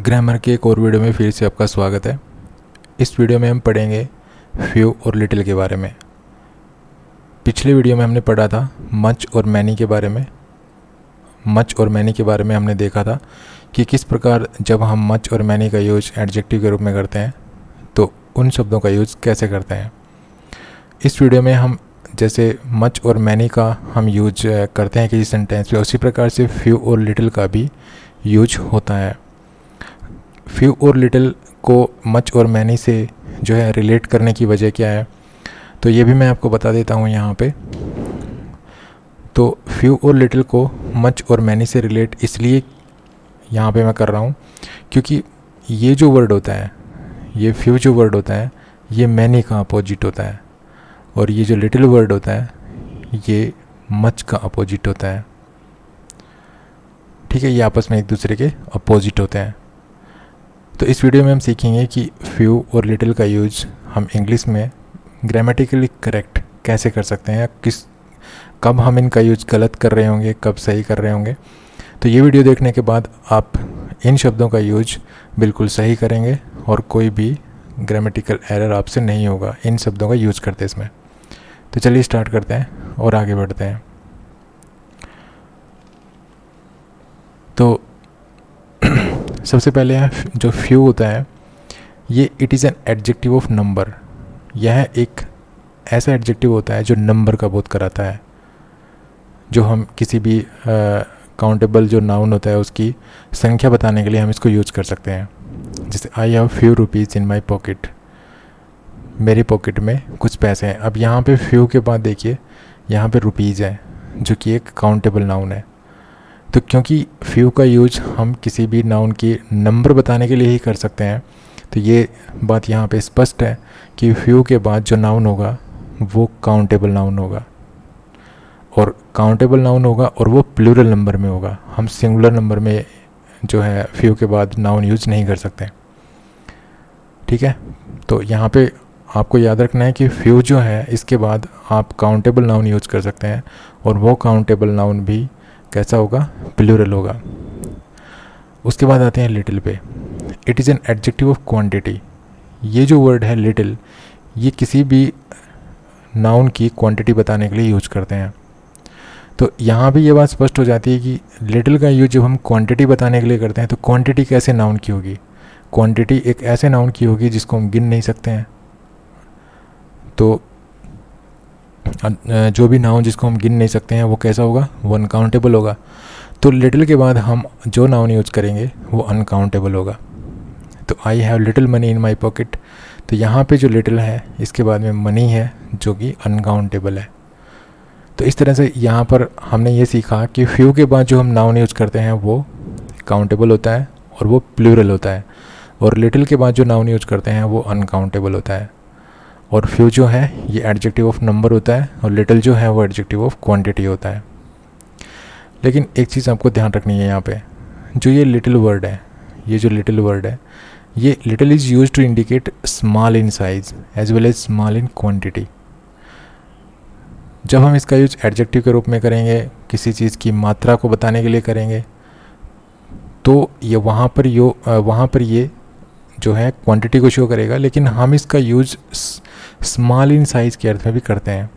Grammar के एक और वीडियो में फिर से आपका स्वागत है। इस वीडियो में हम पढ़ेंगे फ्यू और लिटिल के बारे में। पिछले वीडियो में हमने पढ़ा था मच और मैनी के बारे में। मच और मैनी के बारे में हमने देखा था कि किस प्रकार जब हम मच और मैनी का यूज एडजेक्टिव के रूप में करते हैं तो उन शब्दों का यूज कैसे करते हैं। इस वीडियो में हम जैसे मच और मैनी का हम यूज करते हैं किसी सेंटेंस में, उसी प्रकार से फ्यू और लिटिल का भी यूज होता है। फ्यू और लिटिल को मच और मैनी से जो है रिलेट करने की वजह क्या है, तो ये भी मैं आपको बता देता हूँ यहाँ पे। तो फ्यू और लिटिल को मच और मैनी से रिलेट इसलिए यहाँ पे मैं कर रहा हूँ क्योंकि ये जो वर्ड होता है, ये फ्यू जो वर्ड होता है, ये मैनी का अपोजिट होता है, और ये जो लिटिल वर्ड होता है ये मच का अपोजिट होता है। ठीक है, ये आपस में एक दूसरे के अपोजिट होते हैं। तो इस वीडियो में हम सीखेंगे कि फ्यू और लिटिल का यूज हम इंग्लिश में ग्रामेटिकली करेक्ट कैसे कर सकते हैं, कब हम इनका यूज गलत कर रहे होंगे, कब सही कर रहे होंगे। तो ये वीडियो देखने के बाद आप इन शब्दों का यूज बिल्कुल सही करेंगे और कोई भी ग्रामेटिकल एरर आपसे नहीं होगा इन शब्दों का यूज करते इसमें। तो चलिए स्टार्ट करते हैं और आगे बढ़ते हैं। तो सबसे पहले जो फ्यू होता है ये it is an adjective of number. यह एक ऐसा एडजेक्टिव होता है जो नंबर का बोध कराता है। जो हम किसी भी काउंटेबल जो नाउन होता है उसकी संख्या बताने के लिए हम इसको यूज कर सकते हैं। जैसे I have few rupees in my pocket, मेरी पॉकेट में कुछ पैसे हैं। अब यहाँ पे फ्यू के बाद देखिए यहाँ पे रुपीज़ है जो कि एक काउंटेबल नाउन है। तो क्योंकि फ्यू का यूज हम किसी भी नाउन की नंबर बताने के लिए ही कर सकते हैं, तो ये बात यहाँ पे स्पष्ट है कि फ्यू के बाद जो नाउन होगा वो काउंटेबल नाउन होगा, और काउंटेबल नाउन होगा और वो प्लूरल नंबर में होगा। हम सिंगुलर नंबर में जो है फ्यू के बाद नाउन यूज नहीं कर सकते। ठीक है, तो यहाँ पे आपको याद रखना है कि फ्यू जो है इसके बाद आप काउंटेबल नाउन यूज कर सकते हैं, और वो काउंटेबल नाउन भी कैसा होगा, प्लूरल होगा। उसके बाद आते हैं लिटिल पे। It is an adjective of quantity. ये जो वर्ड है लिटिल, ये किसी भी नाउन की क्वांटिटी बताने के लिए यूज करते हैं। तो यहाँ भी ये बात स्पष्ट हो जाती है कि लिटिल का यूज जब हम क्वांटिटी बताने के लिए करते हैं तो क्वांटिटी कैसे नाउन की होगी। क्वांटिटी एक ऐसे नाउन की होगी जिसको हम गिन नहीं सकते हैं। तो जो भी नाउन जिसको हम गिन नहीं सकते हैं वो कैसा होगा, वो अनकाउंटेबल होगा। तो लिटिल के बाद हम जो नाउन यूज करेंगे वो अनकाउंटेबल होगा। तो I have little money in my pocket, तो यहाँ पे जो लिटिल है इसके बाद में मनी है जो कि अनकाउंटेबल है। तो इस तरह से यहाँ पर हमने ये सीखा कि फ्यू के बाद जो हम नाउन यूज करते हैं वो काउंटेबल होता है और वो प्लूरल होता है, और लिटिल के बाद जो नाउन यूज करते हैं वो अनकाउंटेबल होता है। और फ्यू जो है ये एडजेक्टिव ऑफ नंबर होता है, और लिटिल जो है वो एडजेक्टिव ऑफ क्वांटिटी होता है। लेकिन एक चीज़ आपको ध्यान रखनी है यहाँ पे, जो ये लिटिल वर्ड है, ये जो लिटिल वर्ड है, ये little is use to indicate small in size as well as small in quantity. जब हम इसका यूज एडजेक्टिव के रूप में करेंगे, किसी चीज़ की मात्रा को बताने के लिए करेंगे, तो ये वहाँ पर ये जो है क्वांटिटी को शो करेगा। लेकिन हम इसका यूज स्मॉल इन साइज़ के अर्थ में भी करते हैं।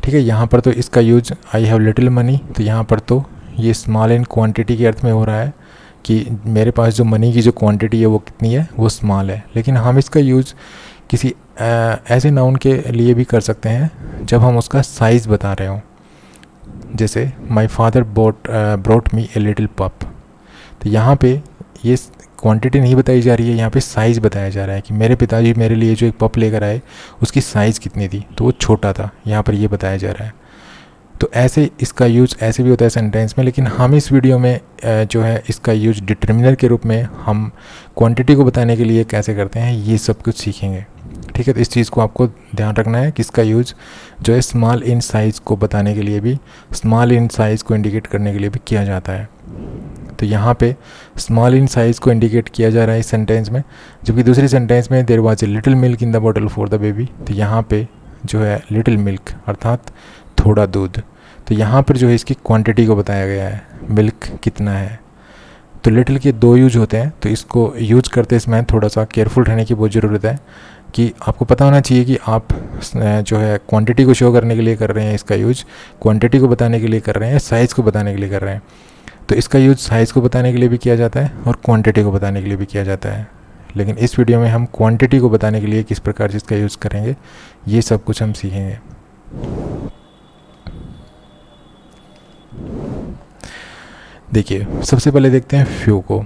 ठीक है, यहाँ पर तो इसका use I have little money, तो यहाँ पर तो ये स्मॉल इन क्वांटिटी के अर्थ में हो रहा है कि मेरे पास जो मनी की जो क्वांटिटी है वो कितनी है, वो स्मॉल है। लेकिन हम इसका यूज किसी ऐसे नाउन के लिए भी कर सकते हैं जब हम उसका साइज़ बता रहे हों। जैसे my father brought me a little पप, तो यहाँ पे ये क्वांटिटी नहीं बताई जा रही है, यहाँ पे साइज़ बताया जा रहा है कि मेरे पिताजी मेरे लिए जो एक पप लेकर आए उसकी साइज़ कितनी थी, तो वो छोटा था, यहाँ पर ये बताया जा रहा है। तो ऐसे इसका यूज ऐसे भी होता है सेंटेंस में। लेकिन हम इस वीडियो में जो है इसका यूज डिटर्मिनर के रूप में हम क्वांटिटी को बताने के लिए कैसे करते हैं, ये सब कुछ सीखेंगे। ठीक है, तो इस चीज़ को आपको ध्यान रखना है कि इसका यूज जो है स्मॉल इन साइज़ को बताने के लिए भी, स्मॉल इन साइज़ को इंडिकेट करने के लिए भी किया जाता है। तो यहाँ पे स्मॉल इन साइज़ को इंडिकेट किया जा रहा है इस सेंटेंस में, जबकि दूसरी सेंटेंस में there was a little milk in the bottle for the baby, तो यहाँ पे जो है लिटिल मिल्क अर्थात थोड़ा दूध, तो यहाँ पर जो है इसकी क्वांटिटी को बताया गया है, मिल्क कितना है। तो लिटिल के दो यूज होते हैं, तो इसको यूज करते समय थोड़ा सा केयरफुल रहने की बहुत ज़रूरत है कि आपको पता होना चाहिए कि आप जो है क्वांटिटी को शो करने के लिए कर रहे हैं इसका यूज, क्वांटिटी को बताने के लिए कर रहे हैं, साइज़ को बताने के लिए कर रहे हैं। तो इसका यूज साइज़ को बताने के लिए भी किया जाता है और क्वांटिटी को बताने के लिए भी किया जाता है, लेकिन इस वीडियो में हम क्वांटिटी को बताने के लिए किस प्रकार से इसका यूज़ करेंगे ये सब कुछ हम सीखेंगे। देखिए, सबसे पहले देखते हैं फ्यू को।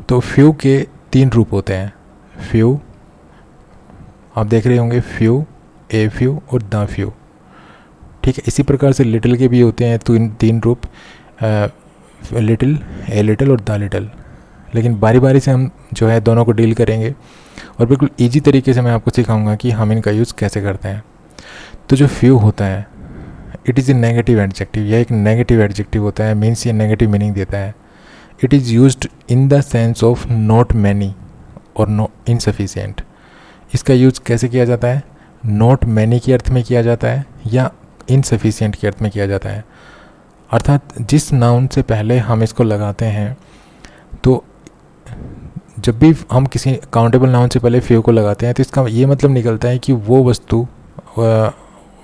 तो फ्यू के 3 रूप होते हैं। फ्यू, आप देख रहे होंगे फ्यू, ए फ्यू और द फ्यू। ठीक है, इसी प्रकार से लिटिल के भी होते हैं तो इन 3 रूप, लिटिल, ए लिटिल और द लिटिल। लेकिन बारी बारी से हम जो है दोनों को डील करेंगे और बिल्कुल इजी तरीके से मैं आपको सिखाऊंगा कि हम इनका यूज़ कैसे करते हैं। तो जो फ्यू होता है, it is a negative adjective, यह एक नेगेटिव एडजेक्टिव होता है, मीन्स ये नेगेटिव मीनिंग देता है। It is used in the sense of not many और नो इनसफिशिएंट। इसका यूज़ कैसे किया जाता है? नॉट मैनी के अर्थ में किया जाता है या इनसफिशिएंट के अर्थ में किया जाता है। अर्थात जिस नाउन से पहले हम इसको लगाते हैं, तो जब भी हम किसी काउंटेबल नाउन से पहले फ्यू को लगाते हैं तो इसका ये मतलब निकलता है कि वो वस्तु,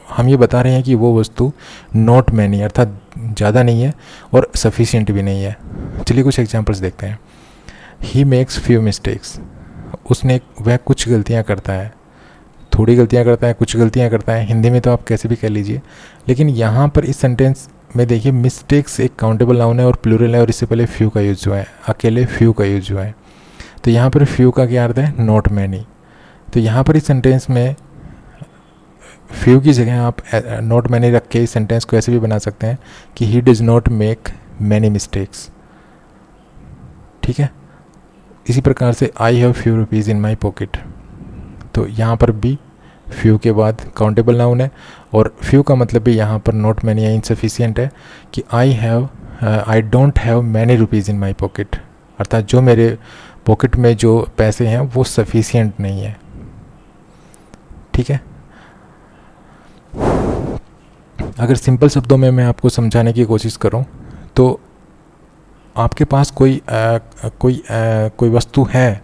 हम ये बता रहे हैं कि वो वस्तु नॉट मैनी अर्थात ज़्यादा नहीं है और सफिशिएंट भी नहीं है। चलिए कुछ एग्जांपल्स देखते हैं। ही मेक्स फ्यू मिस्टेक्स, वह कुछ गलतियाँ करता है, थोड़ी गलतियाँ करता है, कुछ गलतियाँ करता है, हिंदी में तो आप कैसे भी कह लीजिए। लेकिन यहाँ पर इस सेंटेंस में देखिए, मिस्टेक्स एक काउंटेबल नाउन है और प्लूरल है और इससे पहले फ्यू का यूज हुआ है, अकेले फ्यू का यूज हुआ है। तो यहाँ पर फ्यू का क्या अर्थ है? Not many. तो यहाँ पर इस सेंटेंस में फ्यू की जगह आप नॉट मैनी रख के इस सेंटेंस को ऐसे भी बना सकते हैं कि he does not make many mistakes. ठीक है, इसी प्रकार से I have few rupees in my pocket. तो यहाँ पर भी फ्यू के बाद काउंटेबल नाउन है और फ्यू का मतलब भी यहाँ पर नॉट मैनी या इनसफिशिएंट है कि I don't have many rupees in my pocket, अर्थात जो मेरे पॉकेट में जो पैसे हैं वो सफिशिएंट नहीं है। ठीक है, अगर सिंपल शब्दों में मैं आपको समझाने की कोशिश करूं तो आपके पास कोई वस्तु है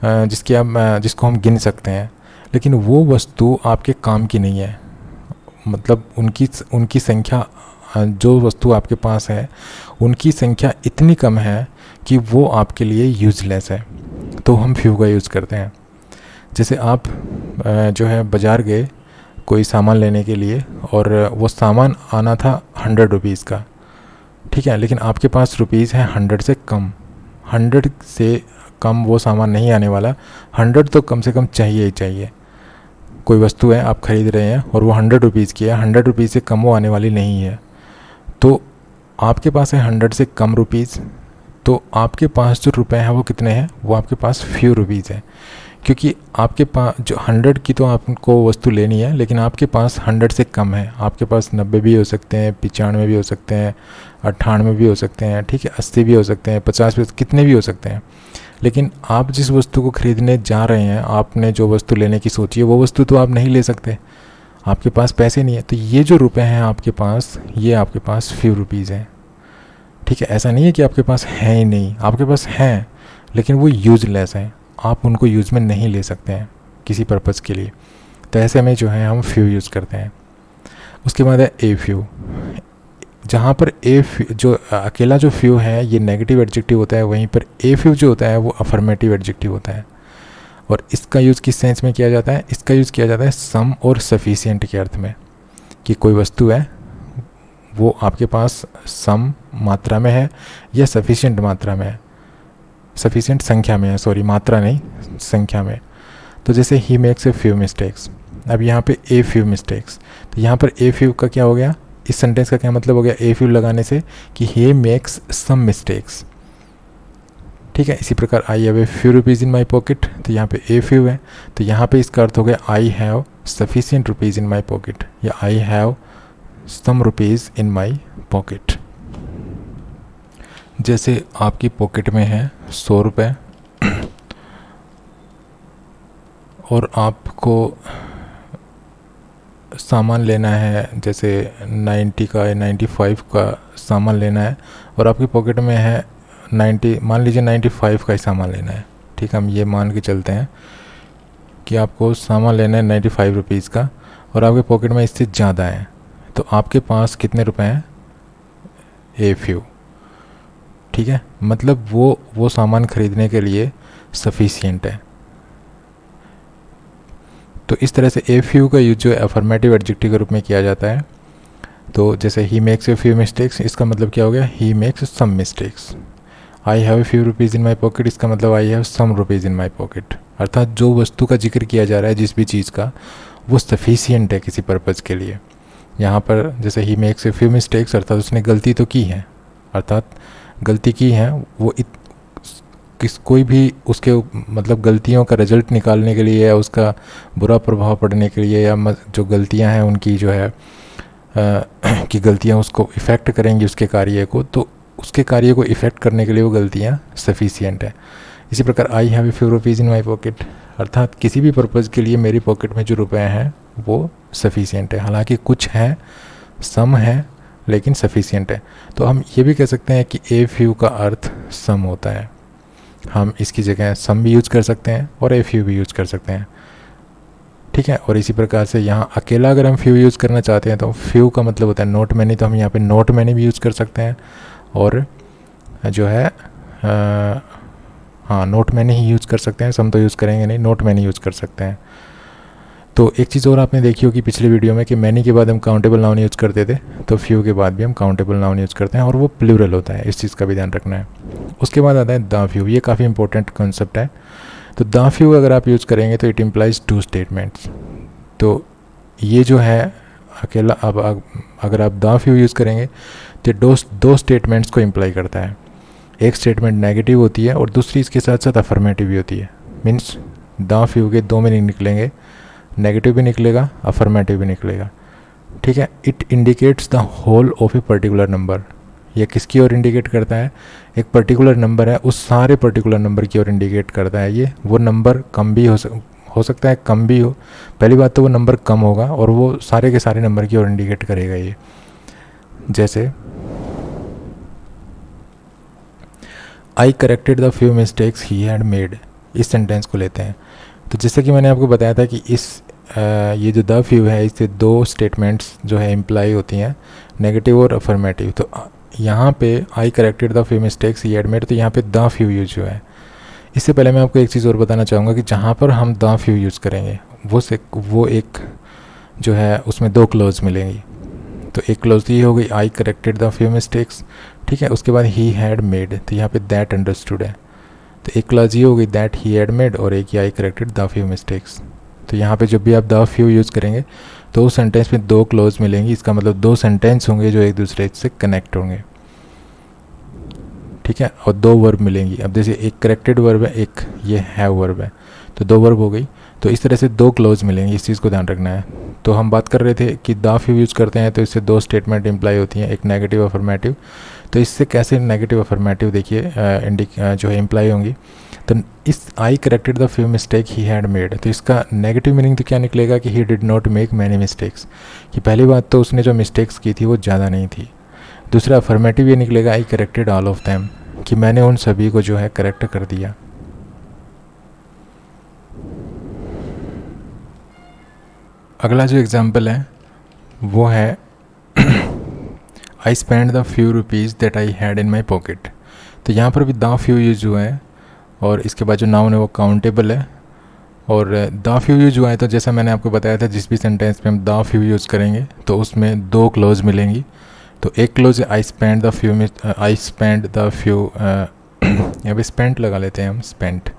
जिसको हम गिन सकते हैं, लेकिन वो वस्तु आपके काम की नहीं है। मतलब उनकी संख्या, जो वस्तु आपके पास है उनकी संख्या इतनी कम है कि वो आपके लिए यूज़लेस है, तो हम फ्यू का यूज़ करते हैं। जैसे आप जो है बाज़ार गए कोई सामान लेने के लिए और वो सामान आना था 100 रुपीज़ का, ठीक है, लेकिन आपके पास रुपीज़ है 100 से कम। 100 से कम वो सामान नहीं आने वाला, 100 तो कम से कम चाहिए ही चाहिए। कोई वस्तु है आप ख़रीद रहे हैं और वो 100 रुपीज़ की है, 100 रुपीज़ से कम वो आने वाली नहीं है, तो आपके पास है 100 से कम रुपीज़, तो आपके पास जो रुपए हैं वो कितने हैं? वो आपके पास फ्यू रुपीज़ है, क्योंकि आपके पास जो 100 की तो आपको वस्तु लेनी है, लेकिन आपके पास 100 से कम है। आपके पास 90 भी हो सकते हैं, 95 भी हो सकते हैं, 98 भी हो सकते हैं, ठीक है, 80 भी हो सकते हैं, 50 भी, कितने भी हो सकते हैं। लेकिन आप जिस वस्तु को ख़रीदने जा रहे हैं, आपने जो वस्तु लेने की सोची है वो वस्तु तो आप नहीं ले सकते, आपके पास पैसे नहीं है। तो ये जो रुपए हैं आपके पास, ये आपके पास फ्यू रुपीज़ हैं। ठीक है, ऐसा नहीं है कि आपके पास हैं ही नहीं, आपके पास हैं लेकिन वो यूज़लेस हैं, आप उनको यूज़ में नहीं ले सकते हैं किसी पर्पज़ के लिए। तो ऐसे में जो है हम फ्यू यूज़ करते हैं। उसके बाद है ए फ्यू, जहाँ पर जो अकेला जो फ्यू है ये नेगेटिव एडजेक्टिव होता है, वहीं पर ए फ्यू जो होता है वो अफर्मेटिव एडजेक्टिव होता है। और इसका यूज़ किस सेंस में किया जाता है? इसका यूज़ किया जाता है सम और सफिशिएंट के अर्थ में, कि कोई वस्तु है वो आपके पास सम मात्रा में है या सफिशिएंट मात्रा में है, सफिशिएंट संख्या में है, सॉरी मात्रा नहीं संख्या में। तो जैसे he makes a few mistakes, अब यहाँ पे ए फ्यू मिस्टेक्स, तो यहाँ पर ए फ्यू का क्या हो गया? इस सेंटेंस का क्या मतलब हो गया ए फ्यू लगाने से? कि ही मेक्स सम मिस्टेक्स। ठीक है, इसी प्रकार आई have a few rupees in my pocket, तो यहाँ पे ए फ्यू है, तो यहाँ पे इसका अर्थ हो गया I have sufficient rupees in my pocket या I have some rupees in my pocket. जैसे आपकी पॉकेट में है 100 रुपये और आपको सामान लेना है, जैसे 90 का या 95 का सामान लेना है और आपकी पॉकेट में है 90, मान लीजिए 95 का ही सामान लेना है, ठीक है, हम ये मान के चलते हैं कि आपको सामान लेना है 95 रुपीज़ का और आपके पॉकेट में इससे ज़्यादा है, तो आपके पास कितने रुपए हैं? ए फ्यू, ठीक है, मतलब वो सामान खरीदने के लिए सफिशिएंट है। तो इस तरह से ए फ्यू का यूज जो है अफर्मेटिव एडजेक्टिव के रूप में किया जाता है। तो जैसे he makes a few mistakes, इसका मतलब क्या हो गया? He makes some mistakes. I have a few rupees in my pocket, इसका मतलब I have some rupees in my pocket. अर्थात जो वस्तु का जिक्र किया जा रहा है जिस भी चीज़ का, वो सफिशिएंट है किसी पर्पज़ के लिए। यहाँ पर जैसे he makes a few mistakes, अर्थात उसने गलती तो की है, अर्थात गलती की है, वो कोई भी उसके मतलब गलतियों का रिजल्ट निकालने के लिए या उसका बुरा प्रभाव पड़ने के लिए, या जो गलतियां हैं उनकी जो है कि गलतियां उसको इफ़ेक्ट करेंगी उसके कार्य को, तो उसके कार्य को इफ़ेक्ट करने के लिए वो गलतियां सफिशिएंट है। इसी प्रकार आई have a few rupees in my pocket, अर्थात किसी भी पर्पज़ के लिए मेरी पॉकेट में जो रुपए हैं वो सफिशिएंट है। हालांकि कुछ है, सम है, लेकिन सफिशिएंट है। तो हम ये भी कह सकते हैं कि ए फ्यू का अर्थ सम होता है। हम इसकी जगह सम भी यूज़ कर सकते हैं और ए फ्यू भी यूज़ कर सकते हैं, ठीक है। और इसी प्रकार से यहाँ अकेला अगर हम फ्यू यूज़ करना चाहते हैं तो फ्यू का मतलब होता है नॉट मैनी, तो हम यहाँ पे नॉट मैनी भी यूज़ कर सकते हैं। और जो है हाँ, नॉट मैनी ही यूज़ कर सकते हैं, सम तो यूज़ करेंगे नहीं, नॉट मैनी यूज़ कर सकते हैं। तो एक चीज़ और आपने देखी होगी पिछले वीडियो में कि मैनी के बाद हम काउंटेबल नाउन यूज़ करते थे, तो फ्यू के बाद भी हम काउंटेबल नाउन यूज़ करते हैं और वो प्लूरल होता है, इस चीज़ का भी ध्यान रखना है। उसके बाद आता है द फ्यू, ये काफ़ी इंपॉर्टेंट कॉन्सेप्ट है। तो द फ्यू अगर आप यूज़ करेंगे तो इट इम्प्लाइज टू स्टेटमेंट्स। तो ये जो है अकेला, अब अगर आप द फ्यू यूज़ करेंगे तो दो स्टेटमेंट्स को इम्प्लाई करता है। एक स्टेटमेंट नेगेटिव होती है और दूसरी इसके साथ साथ अफर्मेटिव भी होती है। मीन्स द फ्यू के दो मीनिंग निकलेंगे, नेगेटिव भी निकलेगा, अफर्मेटिव भी निकलेगा, ठीक है। It indicates the whole of a particular number, ये किसकी ओर इंडिकेट करता है? एक पर्टिकुलर नंबर है, उस सारे पर्टिकुलर नंबर की ओर इंडिकेट करता है। ये वो नंबर कम भी हो सकता है, कम भी हो। पहली बात तो वो नंबर कम होगा और वो सारे के सारे नंबर की ओर इंडिकेट करेगा ये। जैसे I corrected the few mistakes he had made, इस सेंटेंस को लेते हैं। तो जैसे कि मैंने आपको बताया था कि ये जो द फ्यू है, इससे दो स्टेटमेंट्स जो है इम्प्लाई होती हैं, नेगेटिव और अफर्मेटिव। तो यहाँ पे I corrected the few mistakes he had made, तो यहाँ पे द फ्यू यूज जो है। इससे पहले मैं आपको एक चीज़ और बताना चाहूँगा कि जहाँ पर हम द फ्यू यूज़ करेंगे वो एक जो है उसमें दो क्लोज मिलेंगी। तो एक क्लोज ये हो गई आई करेक्टेड द फ्यू मिस्टेक्स, ठीक है। उसके बाद ही हैड मेड, तो यहाँ पे दैट अंडरस्टूड है। तो एक क्लॉज ये हो गई दैट ही हैड मेड और एक ही आई करेक्टेड द फ्यू मिस्टेक्स। तो यहाँ पे जब भी आप द फ्यू यूज़ करेंगे तो उस सेंटेंस में दो क्लोज मिलेंगी, इसका मतलब दो सेंटेंस होंगे जो एक दूसरे से कनेक्ट होंगे, ठीक है। और दो वर्ब मिलेंगी। अब जैसे एक करेक्टेड वर्ब है, एक ये हैव वर्ब है, तो दो वर्ब हो गई। तो इस तरह से दो क्लोज मिलेंगी, इस चीज़ को ध्यान रखना है। तो हम बात कर रहे थे कि द फ्यू यूज़ करते हैं तो इससे दो स्टेटमेंट इम्प्लाई होती हैं, एक नेगेटिव अफर्मेटिव। तो इससे कैसे नेगेटिव अफर्मेटिव देखिए जो है इम्प्लाई होंगी। तो इस I corrected the few mistake he had made, तो इसका नेगेटिव मीनिंग तो क्या निकलेगा कि he did not make many mistakes, कि पहली बात तो उसने जो मिस्टेक्स की थी वो ज़्यादा नहीं थी। दूसरा अफर्मेटिव ये निकलेगा आई करेक्टेड ऑल ऑफ देम, कि मैंने उन सभी को जो है करेक्ट कर दिया। अगला जो एग्जाम्पल है वो है I spend the few rupees that I had in my pocket. तो यहाँ पर भी द फ्यू यूज हुआ है और इसके बाद जो नाउन है वो काउंटेबल है। और द फ्यू यूज हुआ है तो जैसा मैंने आपको बताया था, जिस भी सेंटेंस में हम द फ्यू यूज़ करेंगे तो उसमें दो क्लोज मिलेंगी। तो एक क्लोज है आई स्पेंड द फ्यू, यहाँ पे स्पेंट लगा लेते हैं हम, स्पेंट,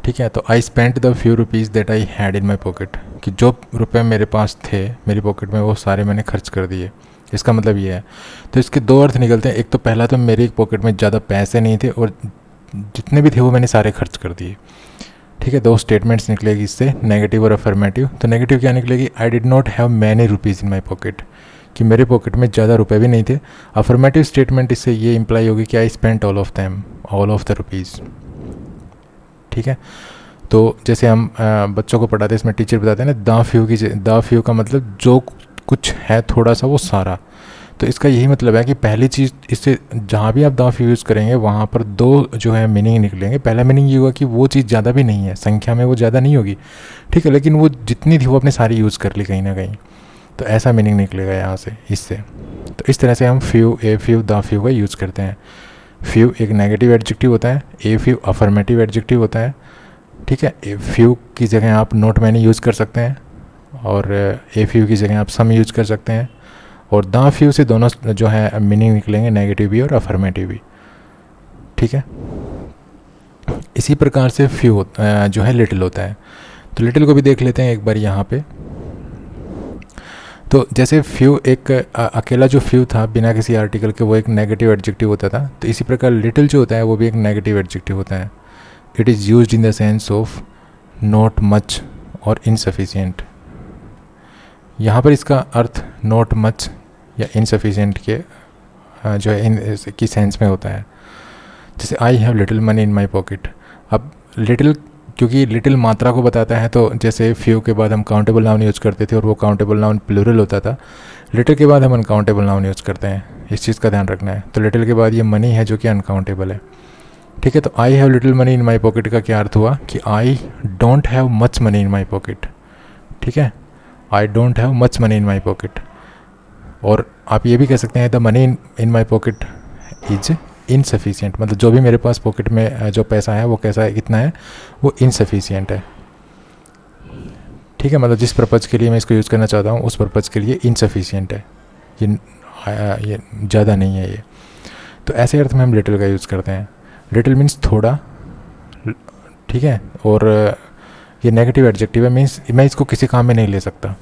ठीक है। तो आई spent the few rupees that I had in my pocket, कि जो रुपए मेरे पास थे मेरी पॉकेट में वो सारे मैंने खर्च कर दिए, इसका मतलब ये है। तो इसके दो अर्थ निकलते हैं। एक तो पहला तो मेरी पॉकेट में ज़्यादा पैसे नहीं थे और जितने भी थे वो मैंने सारे खर्च कर दिए, ठीक है। दो स्टेटमेंट्स निकलेगी इससे, नेगेटिव और अफर्मेटिव। तो नेगेटिव क्या निकलेगी? I did not have many rupees in my pocket, कि मेरे पॉकेट में ज़्यादा रुपए भी नहीं थे। अफर्मेटिव स्टेटमेंट इससे ये इम्प्लाई होगी कि I spent all of them, all of the rupees, ठीक है। तो जैसे हम बच्चों को पढ़ाते हैं, इसमें टीचर बताते हैं ना द फ्यू का मतलब जो कुछ है थोड़ा सा वो सारा। तो इसका यही मतलब है कि पहली चीज़, इससे जहाँ भी आप द फ्यू यूज़ करेंगे वहाँ पर दो जो है मीनिंग निकलेंगे। पहला मीनिंग ये होगा कि वो चीज़ ज़्यादा भी नहीं है, संख्या में वो ज़्यादा नहीं होगी, ठीक है, लेकिन वो जितनी थी वो अपने सारी यूज़ कर ली कहीं ना कहीं, तो ऐसा मीनिंग निकलेगा यहाँ से इससे। तो इस तरह से हम few, a few, the few का यूज़ करते हैं। फ्यू एक नेगेटिव एडजेक्टिव होता है, ए फ्यू अफर्मेटिव एडजेक्टिव होता है, ठीक है। ए फ्यू की जगह आप नॉट मैनी यूज़ कर सकते हैं, और ए फ्यू की जगह आप सम यूज़ कर सकते हैं, और द फ्यू से दोनों जो है मीनिंग निकलेंगे, नेगेटिव भी और अफर्मेटिव भी, ठीक है। इसी प्रकार से फ्यू जो है लिटिल होता है। तो लिटिल को भी देख लेते हैं एक बार यहाँ पे। तो जैसे फ्यू एक अकेला जो फ्यू था बिना किसी आर्टिकल के, वो एक नेगेटिव एडजेक्टिव होता था, तो इसी प्रकार लिटिल जो होता है वो भी एक नेगेटिव एडजेक्टिव होता है। It is used in the sense of not much और इनसफिशिएंट। यहाँ पर इसका अर्थ नॉट मच या इनसफिशिएंट के जो है इन की सेंस में होता है। जैसे I have little money in my pocket. अब लिटिल, क्योंकि लिटिल मात्रा को बताता है, तो जैसे फ्यू के बाद हम काउंटेबल नाउन यूज़ करते थे और वो काउंटेबल नाउन प्लूरल होता था, लिटिल के बाद हम अनकाउंटेबल नाउन यूज़ करते हैं, इस चीज़ का ध्यान रखना है। तो लिटिल के बाद ये मनी है जो कि अनकाउंटेबल है, ठीक है। तो I have little money in my pocket का क्या अर्थ हुआ कि I don't have much money in my pocket, ठीक है, I don't have much money in my pocket. और आप ये भी कह सकते हैं the money in my pocket is insufficient, मतलब जो भी मेरे पास पॉकेट में जो पैसा है वो कैसा है, कितना है, वो इनसफिशिएंट है, ठीक है। मतलब जिस पर्पज़ के लिए मैं इसको यूज़ करना चाहता हूँ उस पर्पज़ के लिए इनसफिशिएंट है, ये ज़्यादा नहीं है ये। तो ऐसे अर्थ में हम लिटिल का यूज़ करते हैं। लिटिल मीन्स थोड़ा, ठीक है, और ये नेगेटिव एडजेक्टिव है, मीन्स मैं इसको किसी काम में नहीं ले सकता।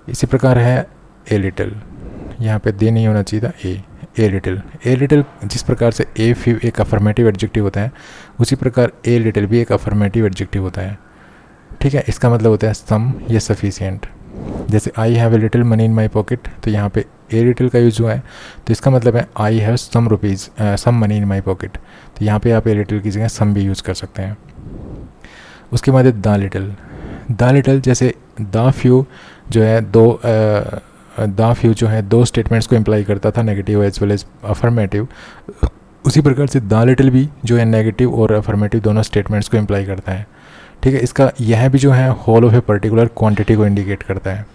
इसी प्रकार है ए लिटिल, यहाँ पे दे नहीं होना चाहिए था, ए लिटिल। ए लिटिल जिस प्रकार से ए फ्यू एक अफर्मेटिव एडजेक्टिव होता है, उसी प्रकार ए लिटिल भी एक अफर्मेटिव एडजेक्टिव होता है, ठीक है। इसका मतलब होता है सम या सफिशिएंट। जैसे I have a little money in my pocket, तो यहाँ पे ए लिटिल का यूज़ हुआ है, तो इसका मतलब है I have some rupees, some money in my pocket, तो यहाँ पे आप ए लिटिल की जगह सम भी यूज़ कर सकते हैं। उसके बाद है द लिटिल। द लिटिल जैसे द फ्यू जो है द फ्यू जो है दो स्टेटमेंट्स को इम्प्लाई करता था, negative as well as affirmative, उसी प्रकार से द लिटिल भी जो है नेगेटिव और अफर्मेटिव दोनों स्टेटमेंट्स को इम्प्लाई करता है, ठीक है। इसका यह भी जो है whole of a particular quantity को इंडिकेट करता है।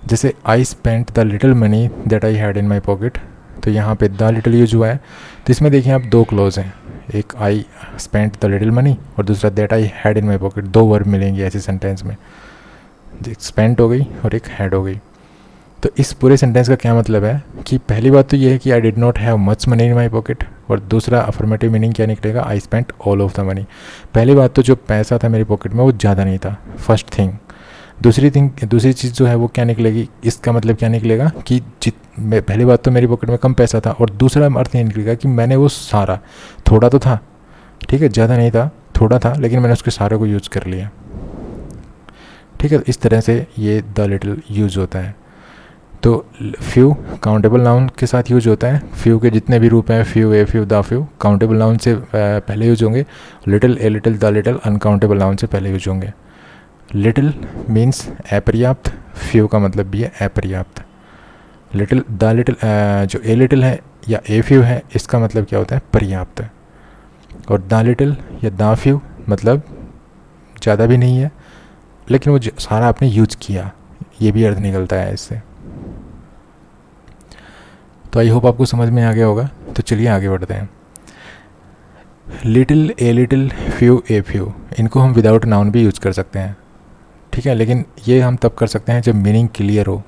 जैसे I spent the little money that I had in my pocket, तो यहाँ पे द लिटिल यूज हुआ है। तो इसमें देखिए आप दो क्लोज हैं, एक आई स्पेंट द लिटिल मनी और दूसरा that I had in my pocket. दो वर्ब मिलेंगे ऐसे सेंटेंस में, एक स्पेंट हो गई और एक हैड हो गई। तो इस पूरे सेंटेंस का क्या मतलब है कि पहली बात तो ये है कि I did not have much money in my pocket, और दूसरा अफर्मेटिव मीनिंग क्या निकलेगा, I spent all of the money. पहली बात तो जो पैसा था मेरी पॉकेट में वो ज़्यादा नहीं था, फर्स्ट थिंग। दूसरी चीज़ जो है वो क्या निकलेगी, इसका मतलब क्या निकलेगा कि पहली बात तो मेरी पॉकेट में कम पैसा था, और दूसरा अर्थ ये निकलेगा कि मैंने वो सारा, थोड़ा तो था, ठीक है, ज़्यादा नहीं था, थोड़ा था, लेकिन मैंने उसके सारे को यूज़ कर लिया, ठीक है। इस तरह से ये द लिटिल यूज़ होता है। तो फ्यू काउंटेबल नाउन के साथ यूज होता है। फ्यू के जितने भी रूप हैं, few, a few, the few, countable noun से पहले यूज होंगे। Little, a little, the little uncountable noun से पहले यूज होंगे। लिटिल मीन्स अपर्याप्त, फ्यू का मतलब भी है अपर्याप्त। लिटिल, द लिटिल, जो ए लिटिल है या ए फ्यू है, इसका मतलब क्या होता है, पर्याप्त। और द लिटिल या द फ्यू मतलब ज़्यादा भी नहीं है लेकिन वो सारा आपने यूज किया, ये भी अर्थ निकलता है इससे। तो आई होप आपको समझ में आ गया होगा। तो चलिए आगे बढ़ते हैं। Little, a little, few, a few, इनको हम विदाउट नाउन भी यूज़ कर सकते हैं, ठीक है, लेकिन ये हम तब कर सकते हैं जब मीनिंग क्लियर हो।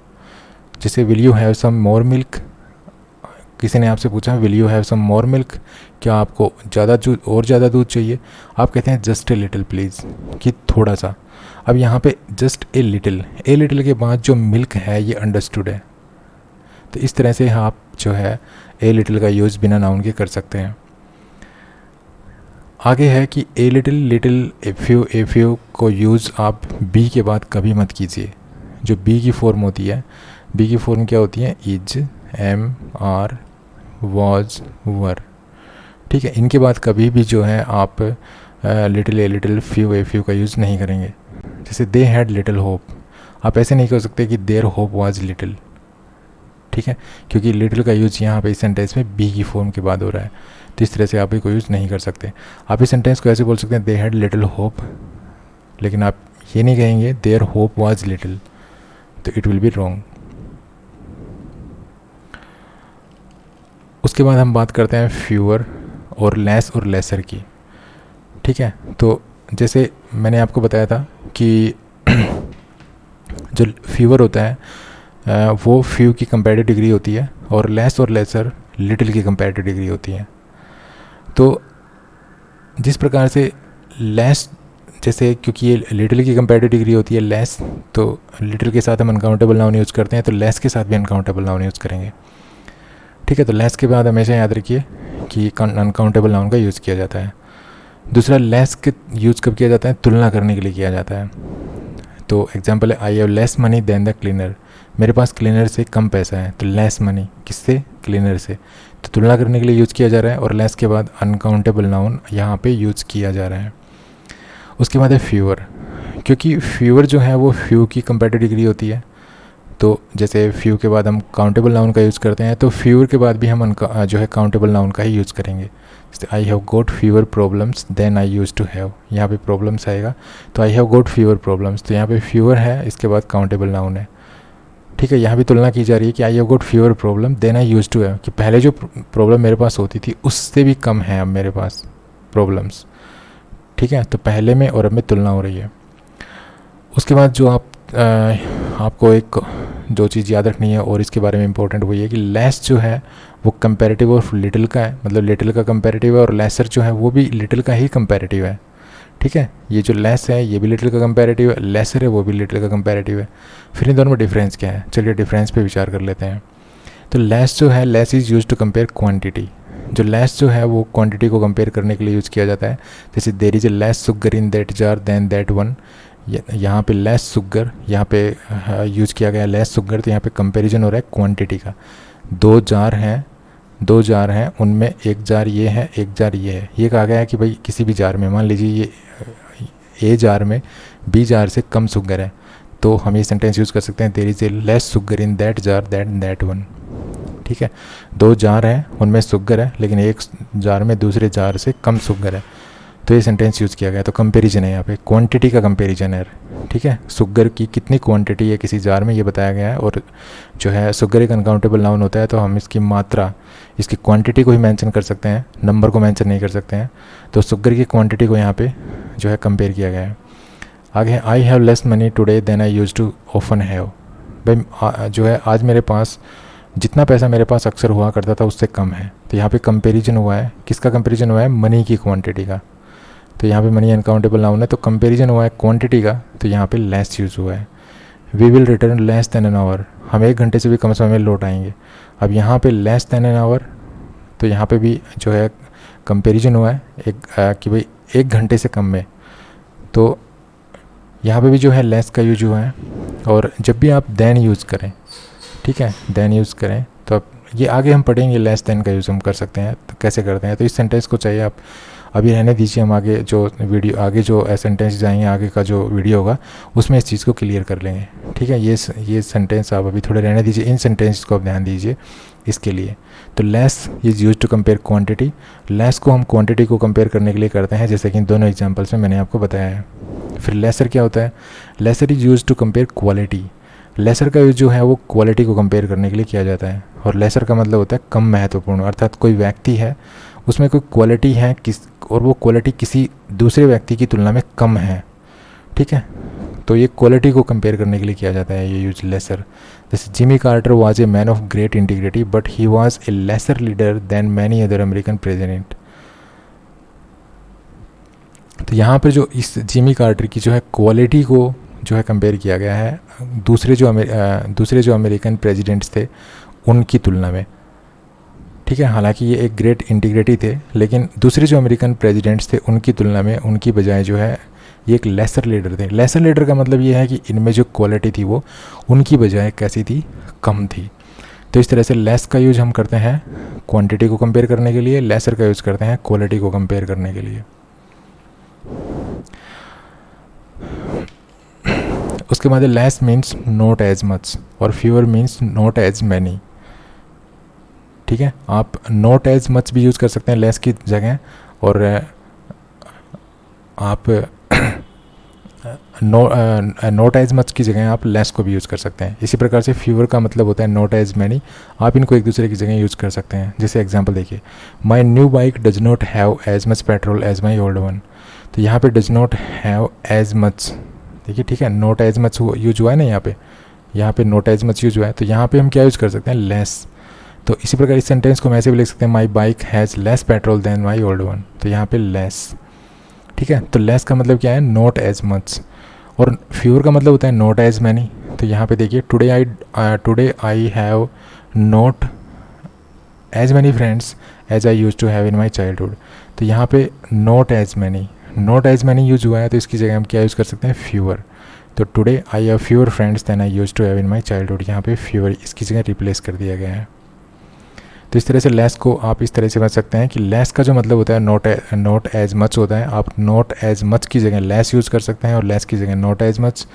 जैसे will you have some more milk, किसी ने आपसे पूछा will you have some more milk, क्या आपको ज़्यादा दूध चाहिए, आप कहते हैं जस्ट ए लिटिल प्लीज़, कि थोड़ा सा। अब यहाँ पे जस्ट ए लिटिल के बाद जो मिल्क है ये अंडरस्टूड है। तो इस तरह से आप जो है ए लिटिल का यूज़ बिना नाउन के कर सकते हैं। आगे है कि ए लिटिल, ए फ्यू को यूज़ आप बी के बाद कभी मत कीजिए। जो बी की फॉर्म होती है, बी की फॉर्म क्या होती है, इज, एम, आर, वॉज, वर, ठीक है। इनके बाद कभी भी जो है आप little, a little, few, a few का यूज़ नहीं करेंगे। जैसे दे हैड लिटिल होप, आप ऐसे नहीं कह सकते कि देयर होप वाज लिटिल, ठीक है, क्योंकि लिटिल का यूज़ यहाँ पे इस सेंटेंस में बी की फॉर्म के बाद हो रहा है, तो इस तरह से आप इसको यूज़ नहीं कर सकते। आप इस सेंटेंस को ऐसे बोल सकते हैं, दे हैड लिटिल होप, लेकिन आप ये नहीं कहेंगे देयर होप वाज लिटिल, तो इट विल बी रॉन्ग। उसके बाद हम बात करते हैं फ्यूअर और लेस और लेसर की। ठीक है, तो जैसे मैंने आपको बताया था कि जो फ्यूअर होता है वो फ्यू की कंपैरेटिव डिग्री होती है, और लेस और लेसर लिटिल की कंपैरेटिव डिग्री होती है। तो जिस प्रकार से लेस, जैसे क्योंकि ये लिटिल की कंपैरेटिव डिग्री होती है लेस, तो लिटिल के साथ हम अनकाउंटेबल नाउन यूज़ करते हैं, तो लेस के साथ भी अनकाउंटेबल नाउन यूज़ करेंगे। ठीक है, तो लेस के बाद हमेशा याद रखिए कि अनकाउंटेबल नाउन का यूज़ किया जाता है। दूसरा, लेस के यूज़ कब किया जाता है? तुलना करने के लिए किया जाता है। तो एग्जांपल है, I have less money than the cleaner, मेरे पास क्लीनर से कम पैसा है, तो लेस मनी किससे? क्लीनर से। तो तुलना करने के लिए यूज़ किया जा रहा है, और लेस के बाद अनकाउंटेबल नाउन यहाँ पे यूज़ किया जा रहा है। उसके बाद है फ्यूअर, क्योंकि फ्यूअर जो है वो फ्यू की कंपैरेटिव डिग्री होती है, तो जैसे फ्यू के बाद हम काउंटेबल नाउन का यूज़ करते हैं, तो फ्यूअर के बाद भी हम जो है काउंटेबल नाउन का ही यूज़ करेंगे। जैसे I have got fewer problems than I use to have, यहाँ पे प्रॉब्लम्स आएगा, तो I have got fewer problems, तो यहाँ पे फ्यूअर है, इसके बाद काउंटेबल नाउन है। ठीक है, यहाँ भी तुलना की जा रही है कि I have got fewer problem than I use to have, कि पहले जो प्रॉब्लम मेरे पास होती थी उससे भी कम है अब मेरे पास प्रॉब्लम्स। ठीक है, तो पहले में और अब में तुलना हो रही है। उसके बाद जो आपको एक जो चीज़ याद रखनी है और इसके बारे में इंपॉर्टेंट वो ये कि लेस जो है वो कंपैरेटिव ऑफ लिटिल का है, मतलब लिटिल का कंपैरेटिव है, और लेसर जो है वो भी लिटिल का ही कंपैरेटिव है। ठीक है, ये जो लेस है ये भी लिटिल का कंपैरेटिव है, लेसर है वो भी लिटिल का कंपैरेटिव है। फिर इन दोनों में डिफरेंस क्या है? चलिए डिफरेंस पे विचार कर लेते हैं। तो लेस जो है, less is use to compare quantity, जो लेस जो है वो क्वांटिटी को कंपेयर करने के लिए यूज़ किया जाता है। जैसे there is a less sugar in that jar than that one, यहाँ पे लेस शुगर, यहाँ पे यूज़ किया गया लेस शुगर, तो यहाँ पे कंपैरिजन हो रहा है क्वांटिटी का। दो जार हैं उनमें एक जार ये है, एक जार ये है। ये कहा गया है कि भाई किसी भी जार में, मान लीजिए ये ए जार में बी जार से कम शुगर है, तो हम ये सेंटेंस यूज़ कर सकते हैं, there is a less sugar in that jar than that one. ठीक है, दो जार हैं उनमें शुगर है, लेकिन एक जार में दूसरे जार से कम शुगर है, तो ये सेंटेंस यूज़ किया गया। तो कंपैरिजन है यहाँ पे, क्वांटिटी का कंपैरिजन है। ठीक है, शुगर की कितनी क्वांटिटी है किसी जार में ये बताया गया है, और जो है शुगर एक अनकाउंटेबल नाउन होता है, तो हम इसकी मात्रा, इसकी क्वांटिटी को ही मेंशन कर सकते हैं, नंबर को मेंशन नहीं कर सकते हैं। तो शुगर की क्वांटिटी को यहाँ पे जो है कंपेयर किया गया है। आगे I have less money today than I use to often have, भाई जो है आज मेरे पास जितना पैसा मेरे पास अक्सर हुआ करता था उससे कम है, तो यहाँ पे कंपैरिजन हुआ है। किसका कंपैरिजन हुआ है? मनी की क्वांटिटी का। तो यहाँ पे मनी अनकाउंटेबल नाउन है, तो कंपैरिजन हुआ है क्वांटिटी का, तो यहाँ पे लेस यूज़ हुआ है। We will return less than an hour, हम 1 घंटे से भी कम समय में लौट आएंगे। अब यहाँ पे लेस दैन एन आवर, तो यहाँ पे भी जो है कंपैरिजन हुआ है कि भाई 1 घंटे से कम में, तो यहाँ पे भी जो है लेस का यूज हुआ है। और जब भी आप देन यूज़ करें, ठीक है, देन यूज़ करें, तो अब ये आगे हम पढ़ेंगे लेस देन का यूज़ हम कर सकते हैं, तो कैसे करते हैं। तो इस सेंटेंस को चाहिए आप अभी रहने दीजिए, हम आगे जो वीडियो, आगे जो सेंटेंस जाएंगे, आगे का जो वीडियो होगा उसमें इस चीज़ को क्लियर कर लेंगे। ठीक है, ये सेंटेंस आप अभी थोड़े रहने दीजिए, इन सेंटेंस को आप ध्यान दीजिए इसके लिए। तो less is use to compare quantity, less को हम क्वांटिटी को कंपेयर करने के लिए करते हैं, जैसे कि इन दोनों एग्जाम्पल्स में मैंने आपको बताया है। फिर लेसर क्या होता है? Lesser is use to compare quality, lesser का यूज जो है वो क्वालिटी को कंपेयर करने के लिए किया जाता है। और लेसर का मतलब होता है कम महत्वपूर्ण, अर्थात कोई व्यक्ति है उसमें कोई क्वालिटी है और वो क्वालिटी किसी दूसरे व्यक्ति की तुलना में कम है। ठीक है, तो ये क्वालिटी को कंपेयर करने के लिए किया जाता है ये यूज लेसर। जैसे Jimmy Carter was a man of great integrity but he was a lesser leader than many other American president. तो यहाँ पर जो इस जिमी कार्टर की जो है क्वालिटी को जो है कंपेयर किया गया है दूसरे जो अमेरिकन प्रेसिडेंट्स थे उनकी तुलना में। ठीक है, हालांकि ये एक ग्रेट इंटीग्रिटी थे, लेकिन दूसरे जो अमेरिकन प्रेसिडेंट्स थे उनकी तुलना में, उनकी बजाय जो है ये एक लेसर लीडर थे। लेसर लीडर का मतलब ये है कि इनमें जो क्वालिटी थी वो उनकी बजाय कैसी थी? कम थी। तो इस तरह से लेस का यूज हम करते हैं क्वांटिटी को कंपेयर करने के लिए, लेसर का यूज करते हैं क्वालिटी को कंपेयर करने के लिए। उसके बाद less means not as much और fewer means not as many. ठीक है। आप नॉट एज मच भी यूज़ कर सकते हैं लेस की जगह, और आप नॉट एज मच की जगह आप लेस को भी यूज़ कर सकते हैं। इसी प्रकार से फ्यूअर का मतलब होता है नॉट एज मैनी। आप इनको एक दूसरे की जगह यूज़ कर सकते हैं। जैसे एग्जांपल देखिए, my new bike does not have as much petrol as my old one. तो यहाँ पे does not have as much, देखिए ठीक है, नॉट एज मच यूज हुआ है ना, यहाँ पे नॉट एज मच यूज हुआ है, तो यहाँ पे हम क्या यूज़ कर सकते हैं, लेस। तो इसी प्रकार इस सेंटेंस को हम ऐसे भी लिख सकते हैं, my bike has less petrol than my old one. तो यहाँ पे लेस, ठीक है। तो लेस का मतलब क्या है, नॉट एज मच। और फ्यूअर का मतलब होता है नॉट एज मैनी। तो यहाँ पे देखिए, today I have not as many friends as I use to have in my childhood. तो यहाँ पे नॉट एज मैनी यूज हुआ है, तो इसकी जगह हम क्या यूज़ कर सकते हैं, फ्यूअर। तो today I have fewer friends than I use to have in my childhood, यहाँ पे फ्यूअर इसकी जगह रिप्लेस कर दिया गया है। तो इस तरह से लेस को आप इस तरह से समझ सकते हैं कि लेस का जो मतलब होता है नॉट एज मच होता है। आप नॉट एज मच की जगह लेस यूज़ कर सकते हैं, और लेस की जगह नॉट एज मच,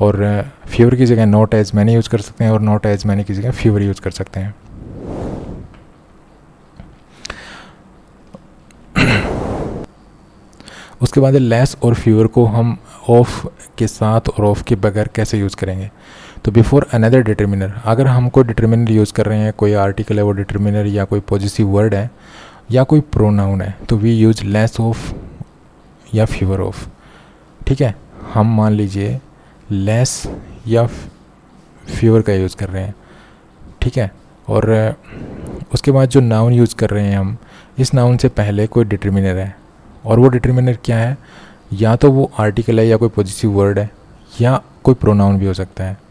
और फ्यूअर की जगह नॉट एज मैनी यूज़ कर सकते हैं, और नॉट एज मैनी की जगह फ्यूअर यूज़ कर सकते हैं। उसके बाद लेस और फ्यूअर को हम ऑफ के साथ और ऑफ के बगैर कैसे यूज़ करेंगे। तो बिफोर अनदर डिटर्मिनर, अगर हम कोई डिटर्मिनर यूज़ कर रहे हैं, कोई आर्टिकल है वो डिटर्मिनर, या कोई पॉजिटिव वर्ड है, या कोई प्रोनाउन है, तो वी यूज लेस ऑफ या फ्यूअर ऑफ, ठीक है। हम मान लीजिए लेस या फ्यूअर का यूज़ कर रहे हैं, ठीक है। और उसके बाद जो नाउन यूज़ कर रहे हैं हम, इस नाउन से पहले कोई डिटर्मिनर है, और वो डिटर्मिनर क्या है, या तो वो आर्टिकल है, या कोई पॉजिटिव वर्ड है, या कोई प्रोनाउन भी हो सकता है,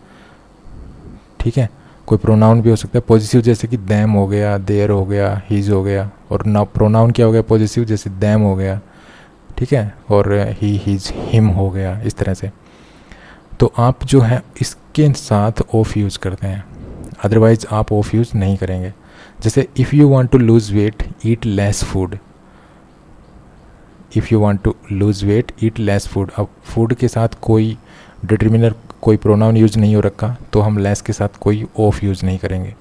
ठीक है। कोई प्रोनाउन भी हो सकता है पॉजिटिव, जैसे कि दैम हो गया, देयर हो गया, हीज हो गया। और ना प्रोनाउन क्या हो गया पॉजिटिव, जैसे दैम हो गया, ठीक है, और ही, हीज, हिम हो गया, इस तरह से। तो आप जो है इसके साथ ऑफ यूज़ करते हैं, अदरवाइज आप ऑफ यूज़ नहीं करेंगे। जैसे if you want to lose weight eat less food, if you want to lose weight eat less food. अब फूड के साथ कोई डिटर्मिनर, कोई प्रोनाउन यूज़ नहीं हो रखा, तो हम लेस के साथ कोई ऑफ यूज़ नहीं करेंगे,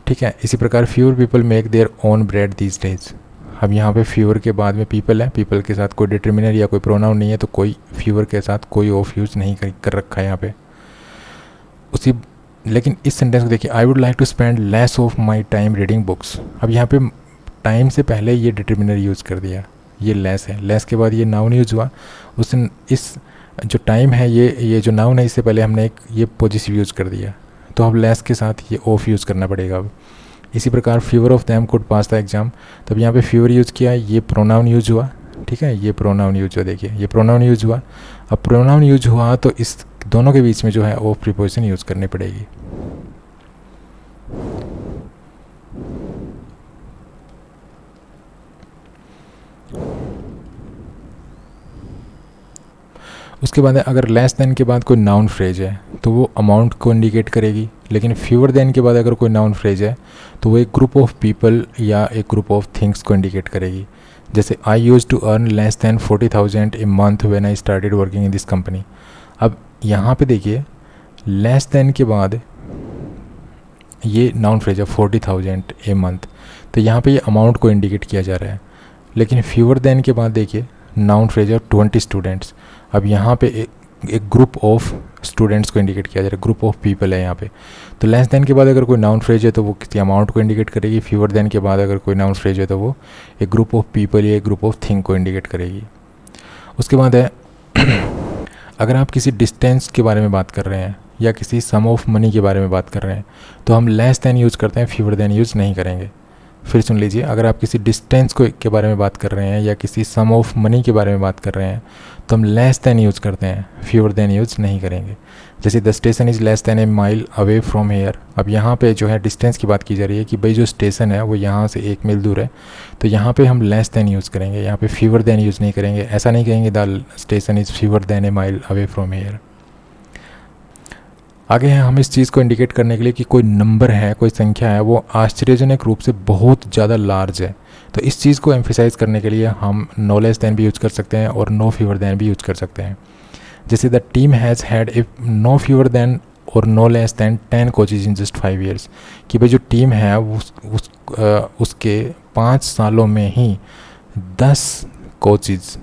ठीक है। इसी प्रकार fewer people make their own bread these days. अब यहाँ पे फ्यूअर के बाद में पीपल है, पीपल के साथ कोई डिटर्मिनर या कोई प्रोनाउन नहीं है, तो कोई फ्यूअर के साथ कोई ऑफ यूज़ नहीं कर रखा है यहाँ पे उसी। लेकिन इस सेंटेंस को देखिए, I would like to spend less of my time reading books. अब यहाँ पे टाइम से पहले ये डिटर्मिनर यूज़ कर दिया, ये लेस है, लेस के बाद ये नाउन यूज़ हुआ। उस इस जो टाइम है, ये जो नाउन है, इससे पहले हमने एक ये पॉजिटिव यूज़ कर दिया, तो अब लेस के साथ ये ऑफ यूज़ करना पड़ेगा अब। इसी प्रकार fewer of them could pass the exam, तब यहाँ पे फ्यूअर यूज़ किया, ये प्रोनाउन यूज़ हुआ, ठीक है, ये प्रोनाउन यूज़ हुआ, देखिए ये प्रोनाउन यूज़ हुआ। अब प्रोनाउन यूज़ हुआ तो इस दोनों के बीच में जो है ऑफ प्रीपोजिशन यूज़ करनी पड़ेगी। उसके बाद अगर लेस देन के बाद कोई नाउन फ्रेज है, तो वो अमाउंट को इंडिकेट करेगी। लेकिन फ्यूअर देन के बाद अगर कोई नाउन फ्रेज है, तो वो एक ग्रुप ऑफ पीपल या एक ग्रुप ऑफ थिंग्स को इंडिकेट करेगी। जैसे I use to earn less than 40,000 a month when I started working in this company. अब यहाँ पे देखिए, लेस देन के बाद ये नाउन फ्रेज है 40,000 ए मंथ, तो यहाँ पे ये अमाउंट को इंडिकेट किया जा रहा है। लेकिन फ्यूअर देन के बाद देखिए नाउन फ्रेज है 20 स्टूडेंट्स। अब यहाँ पे एक ग्रुप ऑफ स्टूडेंट्स को इंडिकेट किया जा रहा है, ग्रुप ऑफ पीपल है यहाँ पे। तो लेस देन के बाद अगर कोई नाउन फ्रेज है तो वो किसी अमाउंट को इंडिकेट करेगी। फ्यूअर देन के बाद अगर कोई नाउन फ्रेज है तो वो एक ग्रुप ऑफ पीपल या एक ग्रुप ऑफ थिंग को इंडिकेट करेगी। उसके बाद है अगर आप किसी डिस्टेंस के बारे में बात कर रहे हैं या किसी सम ऑफ मनी के बारे में बात कर रहे हैं, तो हम लेस देन यूज़ करते हैं, फ्यूअर देन यूज़ नहीं करेंगे। फिर सुन लीजिए, अगर आप किसी डिस्टेंस को के बारे में बात कर रहे हैं या किसी सम ऑफ मनी के बारे में बात कर रहे हैं, तो हम लेस देन यूज़ करते हैं, फ्यूअर देन यूज़ नहीं करेंगे। जैसे the station is less than A mile away from here. अब यहाँ पे जो है डिस्टेंस की बात की जा रही है कि भाई जो स्टेशन है वो यहाँ से 1 मील दूर है, तो यहाँ पे हम लेस देन यूज़ करेंगे, यहाँ पे फ्यूअर देन यूज़ नहीं करेंगे। ऐसा नहीं कहेंगे the station is fewer than A mile away from here. आगे हैं हम इस चीज़ को इंडिकेट करने के लिए कि कोई नंबर है, कोई संख्या है, वो आश्चर्यजनक रूप से बहुत ज़्यादा लार्ज है, तो इस चीज़ को एम्फेसाइज करने के लिए हम नो लेस देन भी यूज़ कर सकते हैं और नो फ्यूअर देन भी यूज़ कर सकते हैं। जैसे the team has had a no fewer than और no less than 10 coaches in just 5 years, कि भाई जो टीम है उसके 5 सालों में ही 10 कोचेज,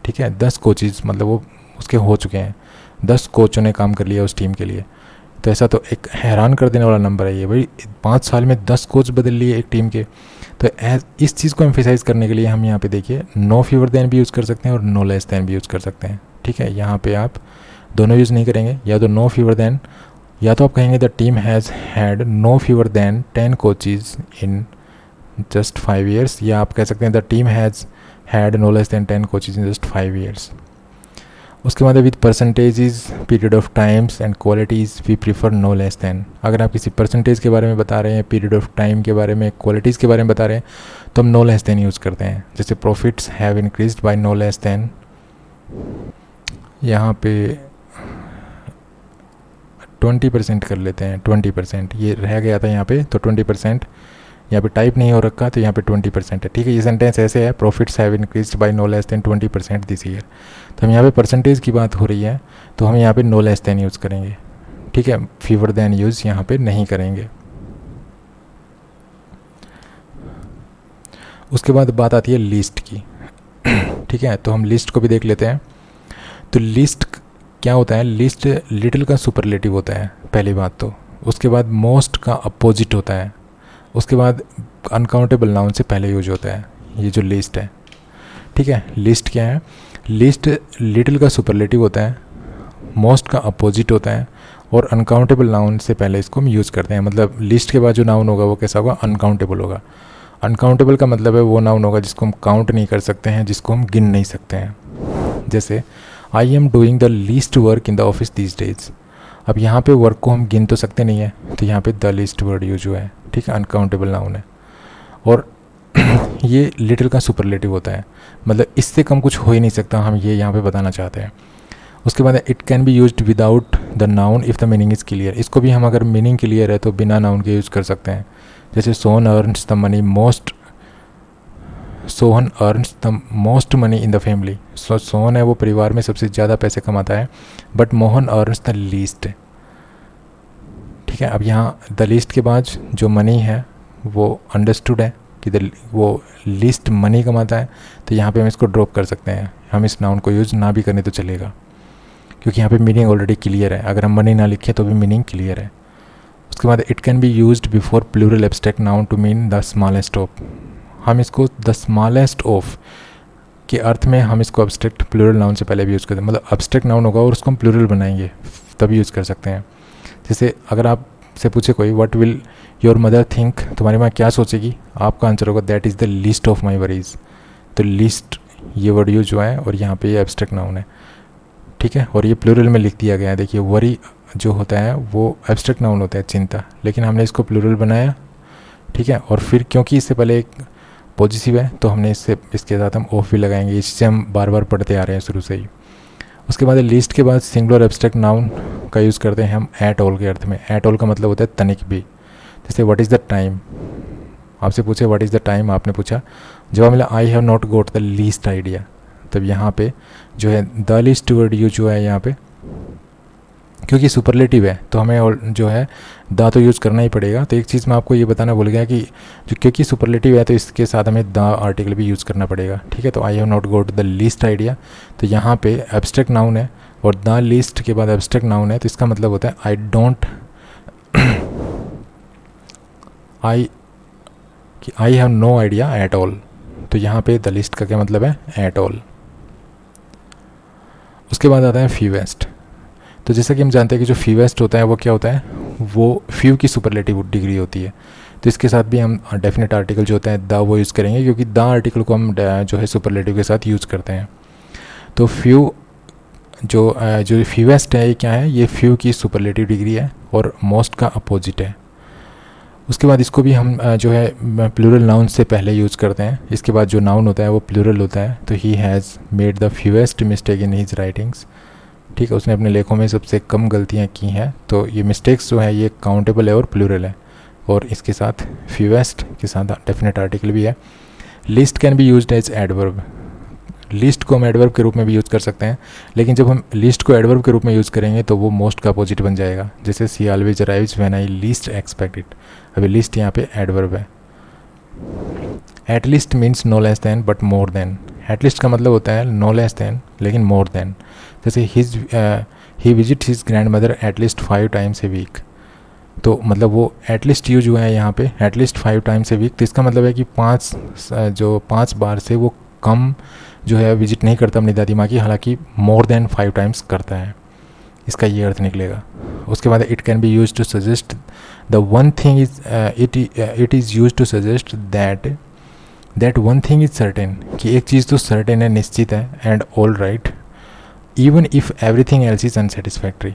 ठीक है, 10 कोचेज मतलब वो उसके हो चुके हैं, 10 कोचों ने काम कर लिया उस टीम के लिए। तो ऐसा तो एक हैरान कर देने वाला नंबर है ये भाई, 5 साल में 10 कोच बदल लिए एक टीम के। तो इस चीज़ को एम्फेसाइज करने के लिए हम यहाँ पे देखिए नो फीवर देन भी यूज़ कर सकते हैं और नो लेस देन भी यूज़ कर सकते हैं, ठीक है। यहाँ पे आप दोनों यूज़ नहीं करेंगे, या तो नो फीवर देन, या तो आप कहेंगे the team has had no fewer than 10 coaches in just 5 years, या आप कह सकते हैं the team has had no less than 10 coaches in just 5 years. उसके बाद with percentages, period of times and qualities we prefer no less than. अगर आप किसी परसेंटेज के बारे में बता रहे हैं, पीरियड ऑफ टाइम के बारे में, क्वालिटीज़ के बारे में बता रहे हैं, तो हम नो लेस दैन यूज़ करते हैं। जैसे profits have increased by no less than, यहाँ पे 20% कर लेते हैं, 20%, ये रह गया था यहाँ पे, तो 20%, यहाँ पे टाइप नहीं हो रखा तो यहाँ पे 20% है, ठीक है। ये सेंटेंस ऐसे है, profits have increased by no less than 20% this year. तो हम यहाँ पे परसेंटेज की बात हो रही है तो हम यहाँ पे नो लेस देन यूज़ करेंगे, ठीक है, फीवर देन यूज़ यहाँ पे नहीं करेंगे। उसके बाद बात आती है लिस्ट की, ठीक है, तो हम लिस्ट को भी देख लेते हैं। तो लिस्ट क्या होता है, लिस्ट लिटिल का सुपरलेटिव होता है पहली बात तो, उसके बाद मोस्ट का अपोजिट होता है, उसके बाद अनकाउंटेबल नाउन से पहले यूज होता है ये जो लिस्ट है, ठीक है। लिस्ट क्या है, लिस्ट लिटिल का सुपरलेटिव होता है, मोस्ट का अपोजिट होता है और अनकाउंटेबल नाउन से पहले इसको हम यूज़ करते हैं। मतलब लिस्ट के बाद जो नाउन होगा वो कैसा होगा, अनकाउंटेबल होगा। अनकाउंटेबल का मतलब है वो नाउन होगा जिसको हम काउंट नहीं कर सकते हैं, जिसको हम गिन नहीं सकते हैं। जैसे I am doing the least work in the office these days. अब यहाँ पे वर्क को हम गिन तो सकते नहीं है, तो यहाँ पे द लीस्ट वर्ड यूज हुआ है, ठीक है, अनकाउंटेबल नाउन है। और ये लिटिल का सुपरलेटिव होता है, मतलब इससे कम कुछ हो ही नहीं सकता, हम ये यहाँ पे बताना चाहते हैं। उसके बाद it can be used without the noun if the meaning is clear. इसको भी हम अगर मीनिंग क्लियर है तो बिना नाउन के यूज़ कर सकते हैं। जैसे Sohan earns the most money in the family. Sohan है वो परिवार में सबसे ज़्यादा पैसे कमाता है, but Mohan earns the least, ठीक है। अब यहाँ द लीस्ट के बाद जो मनी है वो अंडरस्टूड है कि वो लीस्ट मनी कमाता है, तो यहाँ पे हम इसको ड्रॉप कर सकते हैं, हम इस नाउन को यूज़ ना भी करें तो चलेगा, क्योंकि यहाँ पे मीनिंग ऑलरेडी क्लियर है। अगर हम मनी ना लिखें तो भी मीनिंग क्लियर है। उसके बाद it can be used before plural abstract noun to mean the smallest of. हम इसको द स्मॉलेस्ट ऑफ के अर्थ में हम इसको एब्स्ट्रैक्ट प्लूरल नाउन से पहले भी यूज़ करते हैं, मतलब एब्स्ट्रैक्ट नाउन होगा और उसको हम प्लूरल बनाएंगे तभी यूज़ कर सकते हैं। जैसे अगर आप से पूछे कोई what will your mother think, तुम्हारी माँ क्या सोचेगी, आपका आंसर होगा that is the least of my worries. तो लीस्ट ये वर्ड यूज हुआ है और यहाँ पे ये एब्स्ट्रैक्ट नाउन है, ठीक है, और ये प्लूरल में लिख दिया गया है। देखिए वरी जो होता है वो एब्स्ट्रैक्ट नाउन होता है, चिंता, लेकिन हमने इसको प्लूरल बनाया, ठीक है। और फिर क्योंकि इससे पहले एक पॉजिटिव है तो हमने इसके साथ हम ऑफ भी लगाएंगे, इससे हम बार बार पढ़ते आ रहे हैं शुरू से ही। उसके बाद लिस्ट के बाद सिंगुलर एब्स्ट्रैक्ट नाउन का यूज़ करते हैं हम एट ऑल के अर्थ में। एट ऑल का मतलब होता है तनिक भी। जैसे व्हाट इज़ द टाइम, आपसे पूछे व्हाट इज़ द टाइम, आपने पूछा, जवाब मिला आई have not goat the least idea. तब यहाँ पे जो है द लीस्ट वर्ड यूज हुआ है यहाँ पे, क्योंकि सुपरलेटिव है तो हमें जो है द तो यूज़ करना ही पड़ेगा। तो एक चीज़ मैं आपको ये बताना भूल गया कि जो क्योंकि सुपरलेटिव है तो इसके साथ हमें द आर्टिकल भी यूज़ करना पड़ेगा, ठीक है। तो I have not goat the least idea, तो यहाँ पे एब्स्ट्रैक्ट नाउन है और द लीस्ट के बाद एब्स्ट्रैक्ट नाउन है, तो इसका मतलब होता है I have no idea at all. तो यहाँ पे द लिस्ट का क्या मतलब है, एट ऑल। उसके बाद आता है फीवेस्ट। तो जैसा कि हम जानते हैं कि जो फीवेस्ट होता है वो क्या होता है, वो फ्यू की सुपरलेटिव डिग्री होती है। तो इसके साथ भी हम डेफिनेट आर्टिकल जो होता है द वो यूज़ करेंगे, क्योंकि द आर्टिकल को हम जो है सुपरलेटिव के साथ यूज़ करते हैं। तो फ्यू जो फीवेस्ट है ये क्या है, ये फ्यू की सुपरलेटिव डिग्री है और मोस्ट का अपोजिट है। उसके बाद इसको भी हम जो है प्लूरल नाउन से पहले यूज़ करते हैं। इसके बाद जो नाउन होता है वो प्लूरल होता है। तो he has made the fewest mistake in his writings, ठीक है, उसने अपने लेखों में सबसे कम गलतियाँ की हैं। तो ये मिस्टेक्स जो है ये काउंटेबल है और प्लूरल है, और इसके साथ फ्यूएस्ट के साथ डेफिनेट आर्टिकल भी है। Least can be used as adverb. Least को हम एडवर्ब के रूप में भी यूज़ कर सकते हैं, लेकिन जब हम लिस्ट को एडवर्ब के रूप में यूज़ करेंगे तो वो मोस्ट का अपोजिट बन जाएगा। जैसे she always arrives when I least expect it. अभी लिस्ट यहाँ पे एडवर्ब है। At least means no less than but more than. At least का मतलब होता है नो लेस देन लेकिन मोर देन। जैसे he visit his grandmother at least 5 times a week. तो मतलब वो एटलीस्ट यूज हुआ है यहाँ पे, एटलीस्ट 5 टाइम्स ए वीक। तो इसका मतलब है कि 5 बार से वो कम जो है विजिट नहीं करता अपनी दादी माँ की, हालांकि मोर देन 5 टाइम्स करता है। इसका ये अर्थ निकलेगा। उसके बाद it can be use to suggest the one thing is it is use to suggest that one thing is certain, कि एक चीज़ तो सर्टेन है, निश्चित है, and all right even if everything else is unsatisfactory.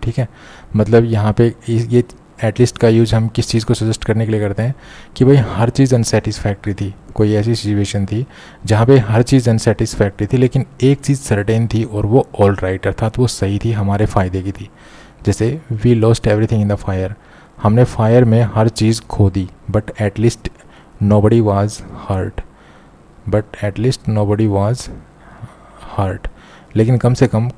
ठीक है, मतलब यहाँ पे ये एटलीस्ट का यूज हम किस चीज़ को सजेस्ट करने के लिए करते हैं कि भाई हर चीज़ अनसेटिस्फैक्ट्री थी, कोई ऐसी सिचुएशन थी जहाँ पे हर चीज़ अनसेटिस्फैक्ट्री थी लेकिन एक चीज़ सर्टेन थी और वो ऑल राइट, अर्थात वो सही थी, हमारे फ़ायदे की थी। जैसे we lost everything in the fire, हमने फायर में हर चीज़ खो दी, but at least nobody was hurt, लेकिन कम से कम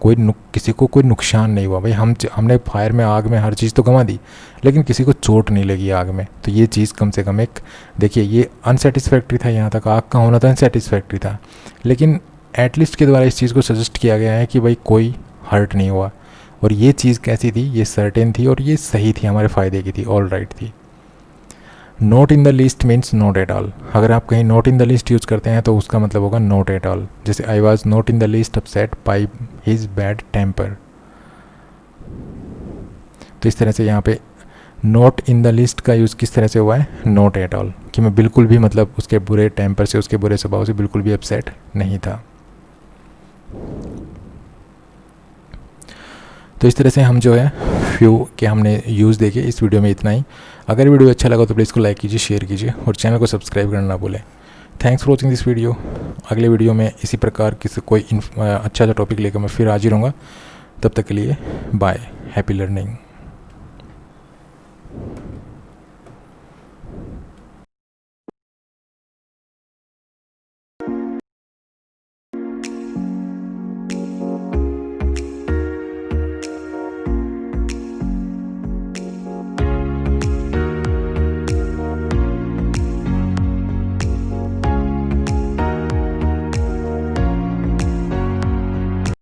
किसी को कोई नुकसान नहीं हुआ। भाई हमने फायर में, आग में हर चीज़ तो गंवा दी लेकिन किसी को चोट नहीं लगी आग में। तो ये चीज़ कम से कम एक, देखिए ये अनसेटिस्फैक्ट्री था, यहाँ तक आग का होना तो अनसेटिस्फैक्ट्री था, लेकिन एटलीस्ट के द्वारा इस चीज़ को सजेस्ट किया गया है कि भाई कोई हर्ट नहीं हुआ। और ये चीज़ कैसी थी, ये सर्टेन थी और ये सही थी, हमारे फ़ायदे की थी, ऑल राइट थी। Not in the list means not at all. अगर आप कहीं not in the list use करते हैं तो उसका मतलब होगा नॉट एट ऑल। जैसे I was not in the least upset by his bad temper. तो इस तरह से यहाँ पे नॉट इन द लिस्ट का यूज़ किस तरह से हुआ है, नॉट एट ऑल, कि मैं बिल्कुल भी मतलब उसके बुरे टेम्पर से, उसके बुरे स्वभाव से बिल्कुल भी अपसेट नहीं था। तो इस तरह से हम जो है फ्यू के हमने यूज़ देखे। इस वीडियो में इतना ही। अगर वीडियो अच्छा लगा तो प्लीज़ को लाइक कीजिए, शेयर कीजिए और चैनल को सब्सक्राइब करना ना भूलें। Thanks for watching this video. अगले वीडियो में इसी प्रकार किसी कोई अच्छा सा टॉपिक लेकर मैं फिर हाजिर होऊंगा। तब तक के लिए बाय, हैप्पी लर्निंग।